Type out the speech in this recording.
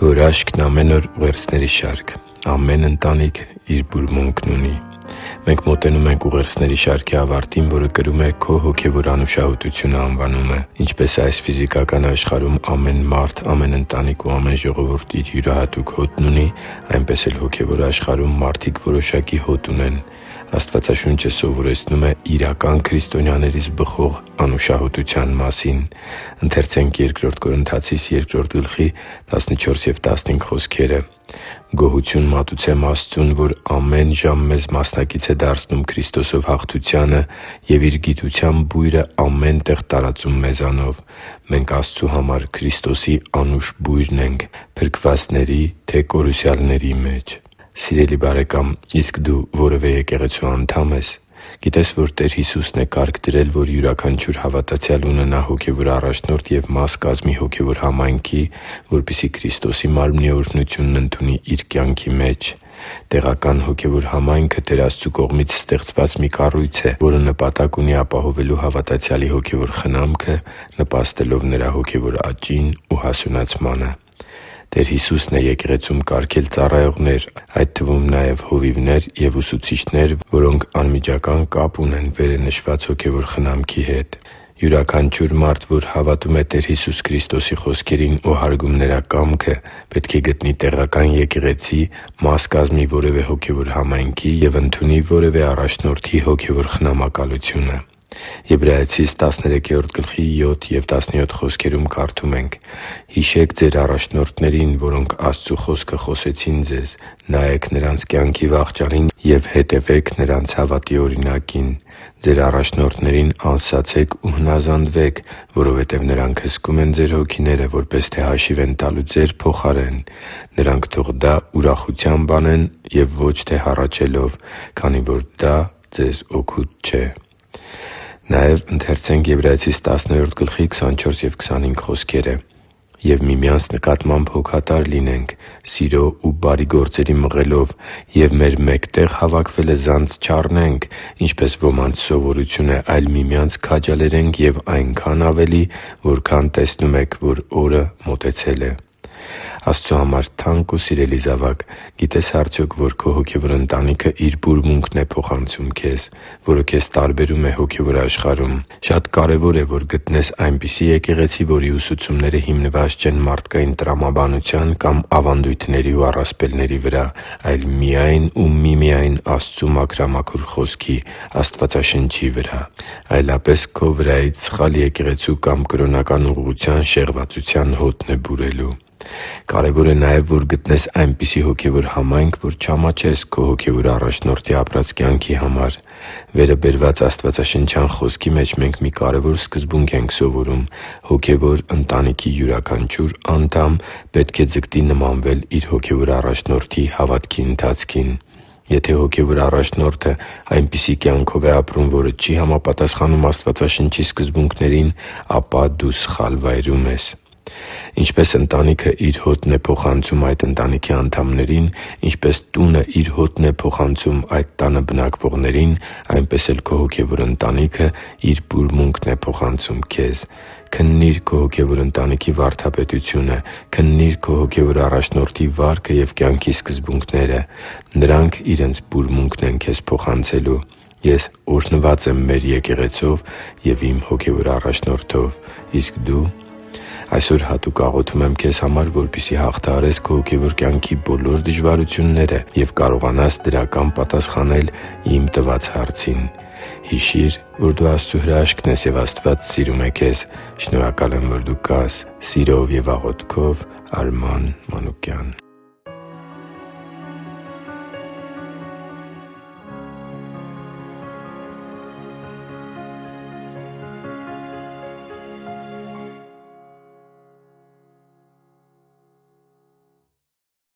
Քո հրաշքն ամեն օր ուղերձների շարք։ Ամեն ընտանիք իր բուրմունքն ունի։ Մենք մոտենում ենք ուղերձների շարքի ավարտին, որը կրում է «Քո հոգևոր անուշահոտությունը» անվանումը։ Ինչպես այս ֆիզիկական աշխարհում ամեն մարդ, ամեն ընտանիք ու ամեն ժողովուրդ իր յուրահատուկ հոտն ունի, այնպես էլ հոգևոր աշխարհում մարդիկ որոշակի հոտ ունեն։ Աստվածաշունչը սովորեցնում է իրական քրիստոնյաներից բխող անուշահոտության մասին։ «Գոհություն մատուցեմ Աստծուն, որ ամեն ժամ մեզ մասնակից է դարձնում Քրիստոսով հաղթությանը և Իր գիտության բույրը ամեն տեղ տարածում մեզանով։ Մենք Աստծու համար Քրիստոսի անուշ բույրն ենք, փրկվածների, թե կորուսյալների մեջ» Սիրելի՛ բարեկամ, իսկ դու որևէ եկեղեցու անդամ ես։ Գիտե՞ս, որ Տեր Հիսուսն է կարգ դրել, որ յուրաքանչյուր հավատացյալ ունենա հոգևոր առաջնորդ և մաս կազմի հոգևոր համայնքի, որպեսզի Քրիստոսի Մարմնի օրհնությունն ընդունի իր կյանքի մեջ։ Տեղական հոգևոր համայնքը Տեր Աստծու կողմից ստեղծված մի կառույց է, որը նպատակ ունի ապահովելու հավատացյալի հոգևոր խնամքը՝ նպաստելով նրա հոգևոր աճին ու հասունացմանը։ Տեր Հիսուսն է եկեղեցում կարգել ծառայողներ, այդ թվում նաև հովիվներ և ուսուցիչներ, որոնք անմիջական կապ ունեն վերը նշված հոգևոր խնամքի հետ։ Յուրաքանչյուր մարդ, որ հավատում է Տեր Հիսուս Քրիստոսի խոսքերին ու հարգում Նրա կամքը, պետք է գտնի տեղական եկեղեցի, մաս կազմի որևէ հոգևոր համայնքի և ընդունի որևէ առաջնորդի հոգևոր խնամակալությունը։ Եբրայեցիս 13:7-17 խոսքերում կարդում ենք. «Հիշե՛ք ձեր առաջնորդներին, որոնք Աստծու խոսքը խոսեցին ձեզ. նայեք նրանց կյանքի վախճանին և հետևե՛ք նրանց հավատի օրինակին։ Ձեր առաջնորդներին անսացե՛ք ու հնազանդվե՛ք, որովհետև նրանք հսկում են ձեր հոգիները, որպես թե հաշիվ են տալու ձեր փոխարեն։ Նրանք թող դա ուրախությամբ անեն և ոչ թե հառաչելով, քանի որ դա ձեզ օգուտ չէ» (Եբրայեցիս 10:24-25): «Եվ միմյանց նկատմամբ հոգատար լինենք, սիրո ու բարի գործերի մղելով, և մեր մեկտեղ հավաքվելը զանց չառնենք, ինչպես ոմանց սովորություն է, այլ միմյանց քաջալերենք և այնքան ավելի, որքան տեսնում եք, որ օրը մոտեցել է» Աստծու համար թանկ ու սիրելի՛ զավակ, գիտե՞ս արդյոք, որ քո հոգևոր ընտանիքը իր բուրմունքն է փոխանցում քեզ, որը քեզ տարբերում է հոգևոր աշխարհում։ Շատ կարևոր է, որ գտնես այնպիսի եկեղեցի, որի ուսուցումները հիմնված չեն մարդկային տրամաբանության կամ ավանդույթների ու առասպելների վրա, այլ միայն ու միմիայն Աստծու մաքրամաքուր Խոսքի՝ Աստվածաշնչի վրա։ Այլապես քո վրայից սխալ եկեղեցու կամ կրոնական ուղղության շեղվածության հոտն է բուրելու։ Կարևոր է նաև, որ գտնես այնպիսի հոգևոր համայնք, որ չամաչես քո հոգևոր առաջնորդի ապրած կյանքի համար։ Վերը բերված աստվածաշնչյան խոսքի մեջ մենք մի կարևոր սկզբունք ենք սովորում՝ հոգևոր ընտանիքի յուրաքանչյուր անդամ պետք է ձգտի նմանվել իր հոգևոր առաջնորդի հավատքի ընթացքին։ Եթե հոգևոր առաջնորդը այնպիսի կյանքով է ապրում, որը չի համապատասխանում Աստվածաշնչի սկզբունքներին, ապա դու սխալ վայրում ես։ Ինչպես ընտանիքը իր հոտն է փոխանցում այդ ընտանիքի անդամներին, ինչպես տունը իր հոտն է փոխանցում այդ տանը բնակվողներին, այնպես էլ քո հոգևոր ընտանիքը իր բուրմունքն է փոխանցում քեզ։ Քննի՛ր քո հոգևոր ընտանիքի վարդապետությունը։ Քննի՛ր քո հոգևոր առաջնորդի վարքը և կյանքի սկզբունքները։ Նրանք իրենց բուրմունքն են քեզ փոխանցելու։ Ես օրհնված եմ մեր եկեղեցով և իմ հոգևոր առաջնորդով։ Իսկ դու․․․ Այսօր հատուկ աղոթում եմ քեզ համար, որպեսզի հաղթահարես քո հոգևոր կյանքի բոլոր դժվարությունները և կարողանաս դրական պատասխանել իմ տված հարցին։ Հիշի՛ր, որ դու Աստծո հրաշքն ես, և Աստված սիրում է քեզ։ Շնորհակալ եմ, որ դու կա՛ս։ Սիրով և աղոթքով, Արման Մանուկյան։